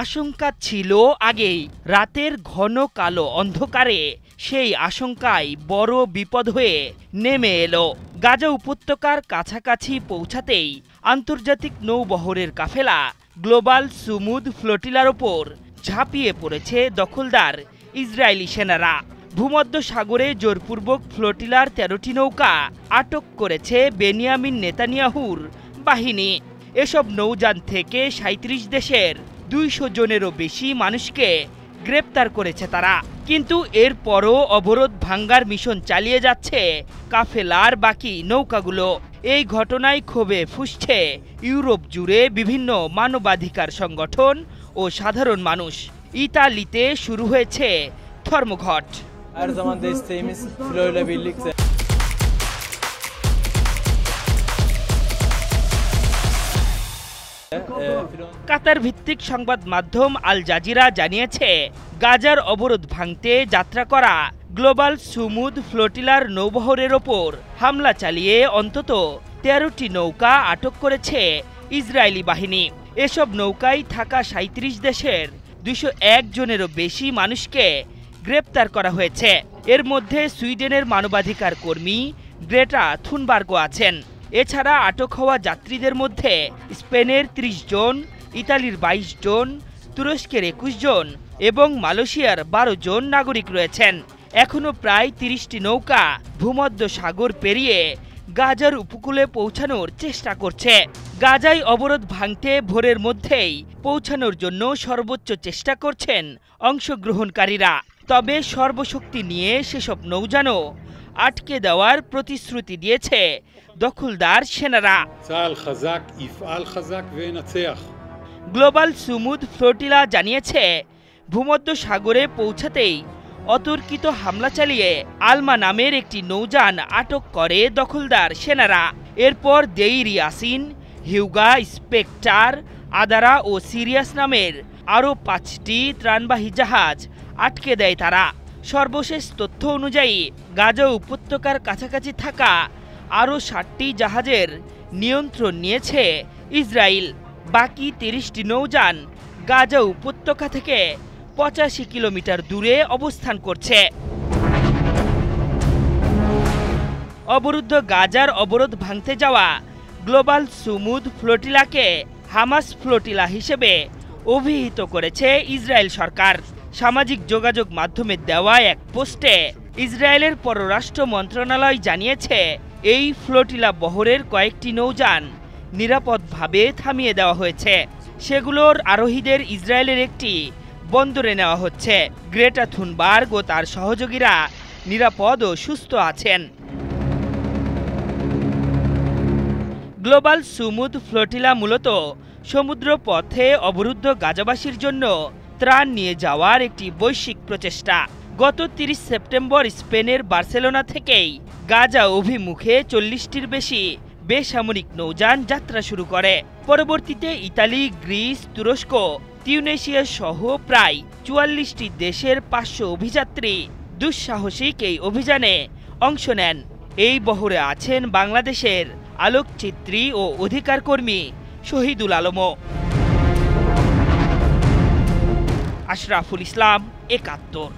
আশঙ্কা ছিল আগেই, রাতের ঘন কালো অন্ধকারে সেই আশঙ্কায় বড় বিপদ হয়ে নেমে এলো। গাজা উপত্যকার কাছাকাছি পৌঁছাতেই আন্তর্জাতিক নৌবহরের কাফেলা গ্লোবাল সুমুদ ফ্লোটিলার ওপর ঝাঁপিয়ে পড়েছে দখলদার ইসরায়েলি সেনারা। ভূমধ্য সাগরে জোরপূর্বক ফ্লোটিলার ১৩টি নৌকা আটক করেছে বেনিয়ামিন নেতানিয়াহুর বাহিনী। এসব নৌযান থেকে ৩৭ দেশের ২০০ জনেরও বেশি মানুষকে গ্রেপ্তার করেছে তারা। কিন্তু এরপরও অবরোধ ভাঙ্গার মিশন চালিয়ে যাচ্ছে কাফেলার বাকি নৌকাগুলো। এই ঘটনায় ক্ষোভে ফুঁসছে ইউরোপ জুড়ে বিভিন্ন মানবাধিকার সংগঠন ও সাধারণ মানুষ। ইতালিতে শুরু হয়েছে ধর্মঘট। কাতার ভিত্তিক সংবাদ মাধ্যম আল জাজিরা জানিয়েছে, গাজার অবরোধ ভাঙতে যাত্রা করা গ্লোবাল সুমুদ ফ্লোটিলার নৌবহরের ওপর হামলা চালিয়ে অন্তত ১৩টি নৌকা আটক করেছে ইসরায়েলি বাহিনী। এসব নৌকায় থাকা ৩৭ দেশের ২০১ জনেরও বেশি মানুষকে গ্রেপ্তার করা হয়েছে। এর মধ্যে সুইডেনের মানবাধিকার কর্মী গ্রেটা থুনবার্গও আছেন। এছাড়া আটক হওয়া যাত্রীদের মধ্যে স্পেনের ৩০ জন, ইতালির ২২ জন, তুরস্কের ২১ জন এবং মালয়েশিয়ার ১২ জন নাগরিক রয়েছেন। এখনও প্রায় ৩০টি নৌকা ভূমধ্য সাগর পেরিয়ে গাজার উপকূলে পৌঁছানোর চেষ্টা করছে। গাজায় অবরোধ ভাঙতে ভোরের মধ্যেই পৌঁছানোর জন্য সর্বোচ্চ চেষ্টা করছেন অংশগ্রহণকারীরা। তবে সর্বশক্তি নিয়ে সেসব নৌযানও আটকে দেওয়ার প্রতিশ্রুতি দিয়েছে দখলদার সেনারা। গ্লোবাল সুমুদ ফ্লোটিলা জানিয়েছে, ভূমধ্য সাগরে পৌঁছাতেই অতর্কিত হামলা চালিয়ে আলমা নামের একটি নৌযান আটক করে দখলদার সেনারা। এরপর দেইর ইয়াসিন, হিউগা, স্পেকটার, আদারা ও সিরিয়াস নামের আরও ৫টি ত্রাণবাহী জাহাজ আটকে দেয় তারা। সর্বশেষ তথ্য অনুযায়ী গাজা উপত্যকার কাছাকাছি থাকা আরও ৬০টি জাহাজের নিয়ন্ত্রণ নিয়েছে ইসরায়েল। বাকি ৩০টি নৌযান গাজা উপত্যকা থেকে ৮৫ কিলোমিটার দূরে অবস্থান করছে। অবরুদ্ধ গাজার অবরোধ ভাঙতে যাওয়া গ্লোবাল সুমুদ ফ্লোটিলাকে হামাস ফ্লোটিলা হিসেবে অভিহিত করেছে ইসরায়েল সরকার। সামাজিক যোগাযোগ মাধ্যমে দেওয়া এক পোস্টে ইসরায়েলের পররাষ্ট্র মন্ত্রণালয় জানিয়েছে, এই ফ্লোটিলা বহরের কয়েকটি নৌযান নিরাপদভাবে থামিয়ে দেওয়া হয়েছে। সেগুলোর আরোহীদের ইসরায়েলের একটি বন্দরে নেওয়া হচ্ছে। গ্রেটা থুনবার্গ ও তার সহযোগীরা নিরাপদ ও সুস্থ আছেন। গ্লোবাল সুমুদ ফ্লোটিলা মূলত সমুদ্র পথে অবরুদ্ধ গাজাবাসীর জন্য ত্রাণ নিয়ে যাওয়ার একটি বৈশ্বিক প্রচেষ্টা। গত ৩০ সেপ্টেম্বর স্পেনের বার্সেলোনা থেকেই গাজা অভিমুখে ৪০টির বেশি বেসামরিক নৌযান যাত্রা শুরু করে। পরবর্তীতে ইতালি, গ্রিস, তুরস্ক, তিউনেশিয়া সহ প্রায় ৪৪টি দেশের ৫০০ অভিযাত্রী দুঃসাহসিক এই অভিযানে অংশ নেন। এই বহরে আছেন বাংলাদেশের আলোকচিত্রী ও অধিকার কর্মী শহীদুল আলমও। আশরাফুল ইসলাম, একাত্তর।